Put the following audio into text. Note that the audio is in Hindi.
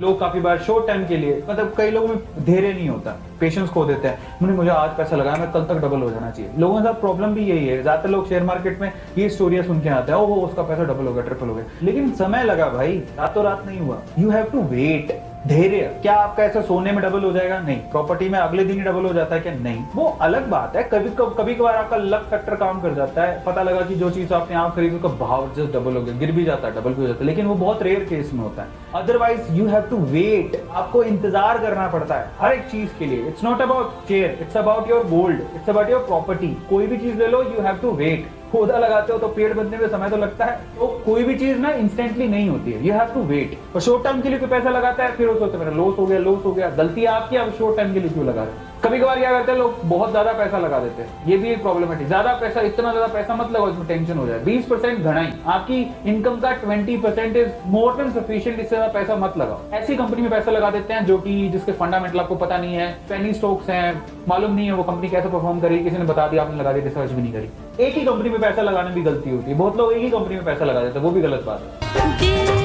लोग काफी बार शॉर्ट टाइम के लिए, मतलब कई लोगों में धैर्य नहीं होता, पेशेंस खो देते हैं, मुझे आज पैसा लगाया, मैं कल तक डबल हो जाना चाहिए। लोगों के साथ प्रॉब्लम भी यही है, ज्यादातर लोग शेयर मार्केट में ये स्टोरियां सुन के आते हैं, ओह उसका पैसा डबल हो गया, ट्रिपल हो गया, लेकिन समय लगा भाई, रातों रात नहीं हुआ। You have to wait. धैर्य। क्या आपका ऐसा सोने में डबल हो जाएगा? नहीं। प्रॉपर्टी में अगले दिन ही डबल हो जाता है क्या? नहीं। वो अलग बात है, कभी कभार आपका लक फैक्टर काम कर जाता है, पता लगा कि जो चीज आपने यहाँ खरीदी उसका भाव जस्ट डबल हो गया, गिर भी जाता है, डबल भी हो जाता है, लेकिन वो बहुत रेयर केस में होता है। Otherwise you have to wait. आपको इंतजार करना पड़ता है हर एक चीज के लिए। It's not about chair, it's about your gold, it's about your property. कोई भी चीज ले लो, यू हैव टू वेट। पौधा लगाते हो तो पेड़ बनने में समय तो लगता है, तो कोई भी चीज ना इंस्टेंटली नहीं होती है, यू हैव टू वेट। और शॉर्ट टर्म के लिए कोई पैसा लगाता है, फिर वो सोचते मेरा लॉस हो गया, गलती आपकी, आप शॉर्ट टाइम के लिए क्यों लगा रहे हो? कभी कभार क्या करते हैं लोग, बहुत ज्यादा पैसा लगा देते हैं, ये भी एक प्रॉब्लमेटिक। ज्यादा पैसा, इतना ज्यादा पैसा मत लगाओ, इसमें टेंशन हो जाए। 20% घना ही, आपकी इनकम का 20% इज मोर देन सफिशिएंट, इससे ज्यादा पैसा मत लगाओ। ऐसी कंपनी में पैसा लगा देते हैं जो कि जिसके फंडामेंटल आपको पता नहीं है, पेनी स्टॉक्स हैं, मालूम नहीं है वो कंपनी कैसे परफॉर्म करेगी, किसी ने बता दिया, आपने लगा दिया, रिसर्च भी नहीं करी। एक ही कंपनी में पैसा लगाने भी गलती होती है, बहुत लोग एक ही कंपनी में पैसा लगा देते हैं, वो भी गलत बात है।